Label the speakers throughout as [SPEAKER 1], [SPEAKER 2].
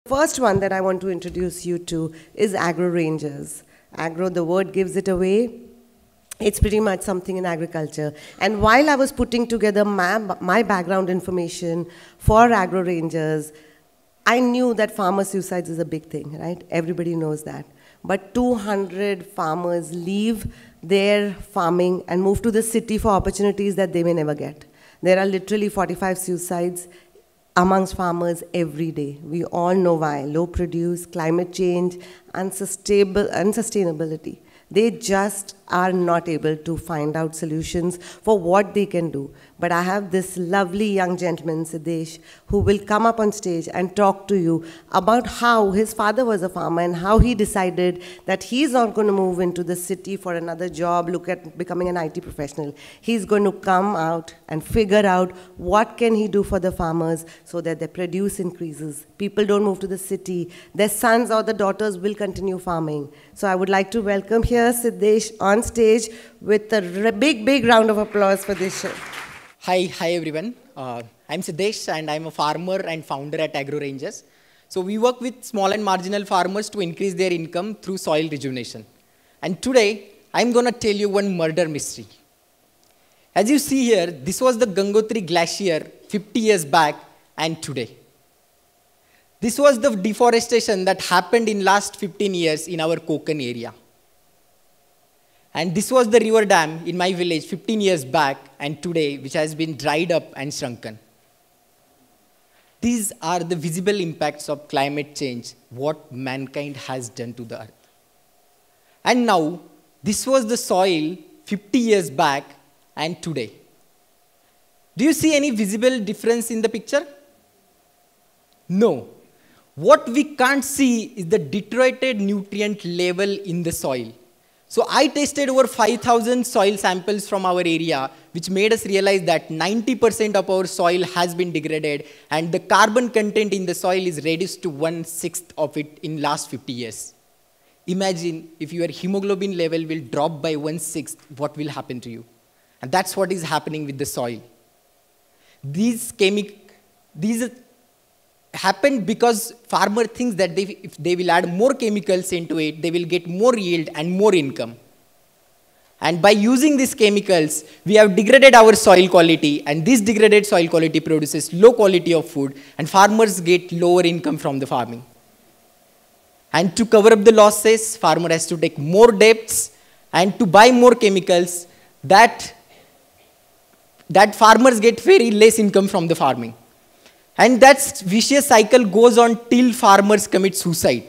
[SPEAKER 1] First one that I want to introduce you to is agro rangers. Agro, the word gives it away. It's pretty much something in agriculture. And while I was putting together my background information for agro rangers, I knew that farmer suicides is a big thing, right? Everybody knows that. But 200 farmers leave their farming and move to the city for opportunities that they may never get. There are literally 45 suicides amongst farmers every day. We all know why. Low produce, climate change, unsustainability. They just are not able to find out solutions for what they can do. But I have this lovely young gentleman, Siddhesh, who will come up on stage and talk to you about how his father was a farmer and how he decided that he's not going to move into the city for another job, look at becoming an IT professional. He's going to come out and figure out what can he do for the farmers so that their produce increases. People don't move to the city. Their sons or the daughters will continue farming. So I would like to welcome here Siddhesh on stage with a big round of applause for this show.
[SPEAKER 2] Hi everyone. I'm Siddhesh and I'm a farmer and founder at AGRO Rangers. So we work with small and marginal farmers to increase their income through soil rejuvenation. And today, I'm going to tell you one murder mystery. As you see here, this was the Gangotri Glacier 50 years back and today. This was the deforestation that happened in last 15 years in our Konkan area. And this was the river dam in my village 15 years back and today, which has been dried up and shrunken. These are the visible impacts of climate change, what mankind has done to the earth. And now, this was the soil 50 years back and today. Do you see any visible difference in the picture? No. What we can't see is the deteriorated nutrient level in the soil. So I tested over 5,000 soil samples from our area, which made us realize that 90% of our soil has been degraded and the carbon content in the soil is reduced to 1/6 of it in last 50 years. Imagine if your hemoglobin level will drop by 1/6, what will happen to you? And that's what is happening with the soil. These happened because farmer thinks that if they will add more chemicals into it, they will get more yield and more income. And by using these chemicals, we have degraded our soil quality, and this degraded soil quality produces low quality of food, and farmers get lower income from the farming. And to cover up the losses, farmer has to take more debts, and to buy more chemicals, that farmers get very less income from the farming. And that vicious cycle goes on till farmers commit suicide.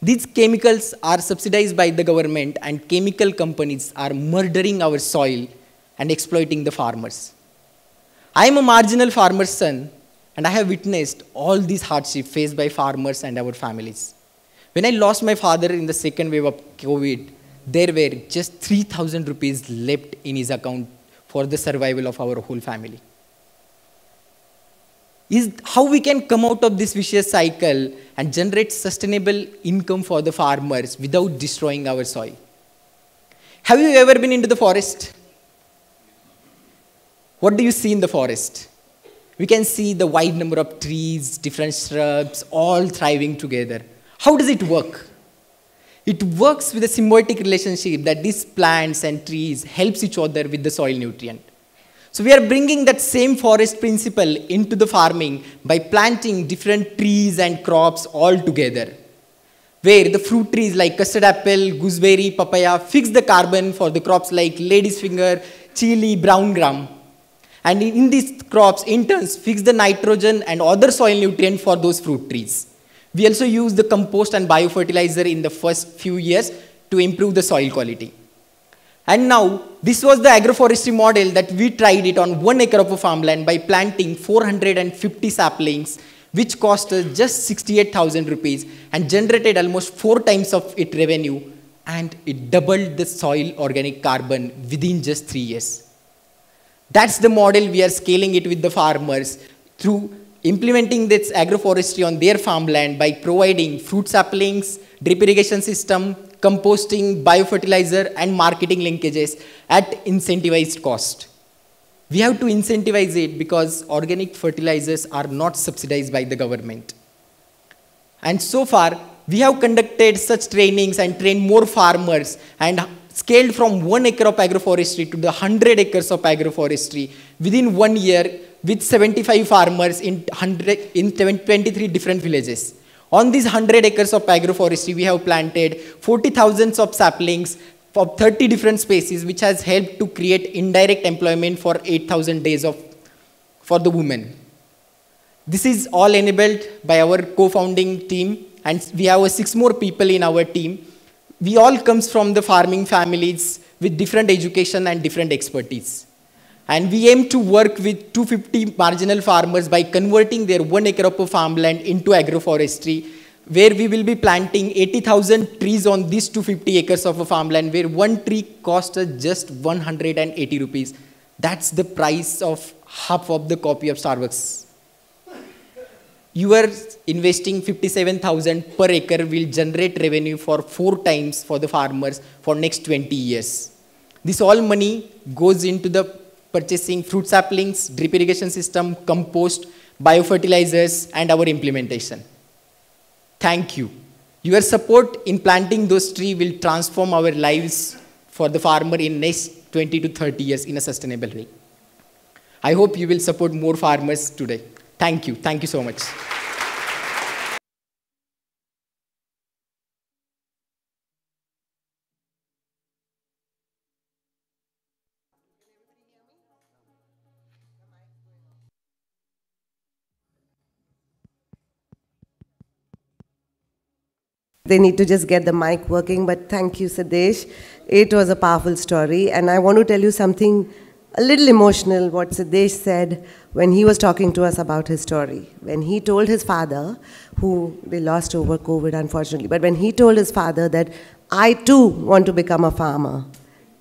[SPEAKER 2] These chemicals are subsidized by the government and chemical companies are murdering our soil and exploiting the farmers. I am a marginal farmer's son and I have witnessed all these hardships faced by farmers and our families. When I lost my father in the second wave of COVID, there were just 3,000 rupees left in his account for the survival of our whole family. Is how we can come out of this vicious cycle and generate sustainable income for the farmers without destroying our soil. Have you ever been into the forest? What do you see in the forest? We can see the wide number of trees, different shrubs, all thriving together. How does it work? It works with a symbiotic relationship that these plants and trees helps each other with the soil nutrient. So we are bringing that same forest principle into the farming by planting different trees and crops all together. Where the fruit trees like custard apple, gooseberry, papaya fix the carbon for the crops like lady's finger, chili, brown gram. And in these crops, in turn, fix the nitrogen and other soil nutrient for those fruit trees. We also use the compost and biofertilizer in the first few years to improve the soil quality. And now, this was the agroforestry model that we tried it on 1 acre of a farmland by planting 450 saplings, which cost us just 68,000 rupees and generated almost 4 times of its revenue, and it doubled the soil organic carbon within just 3 years. That's the model we are scaling it with the farmers through implementing this agroforestry on their farmland by providing fruit saplings, drip irrigation system, composting, biofertilizer, and marketing linkages at incentivized cost. We have to incentivize it because organic fertilizers are not subsidized by the government. And so far, we have conducted such trainings and trained more farmers and scaled from 1 acre of agroforestry to the 100 acres of agroforestry within 1 year with 75 farmers in 23 different villages. On these 100 acres of agroforestry, we have planted 40,000 of saplings of 30 different species, which has helped to create indirect employment for 8,000 days for the women. This is all enabled by our co-founding team, and we have 6 more people in our team. We all comes from the farming families with different education and different expertise. And we aim to work with 250 marginal farmers by converting their 1 acre of farmland into agroforestry, where we will be planting 80,000 trees on these 250 acres of a farmland, where one tree costs us just 180 rupees. That's the price of half of the copy of Starbucks. You are investing 57,000 per acre will generate revenue for 4 times for the farmers for next 20 years. This all money goes into the purchasing fruit saplings, drip irrigation system, compost, biofertilizers, and our implementation. Thank you. Your support in planting those trees will transform our lives for the farmer in next 20 to 30 years in a sustainable way. I hope you will support more farmers today. Thank you. Thank you so much.
[SPEAKER 1] They need to just get the mic working, but thank you, Siddhesh. It was a powerful story, and I want to tell you something a little emotional, what Siddhesh said when he was talking to us about his story. When he told his father, who they lost over COVID, unfortunately, but when he told his father that, I too want to become a farmer,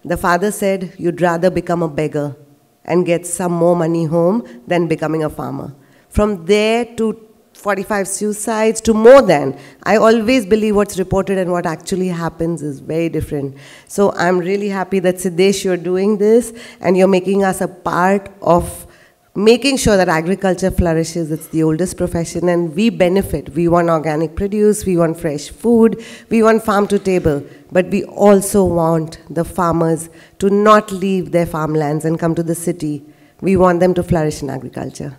[SPEAKER 1] the father said, you'd rather become a beggar and get some more money home than becoming a farmer. From there to 45 suicides to more than. I always believe what's reported and what actually happens is very different. So I'm really happy that Siddhesh, you're doing this and you're making us a part of making sure that agriculture flourishes. It's the oldest profession and we benefit. We want organic produce, we want fresh food, we want farm to table, but we also want the farmers to not leave their farmlands and come to the city. We want them to flourish in agriculture.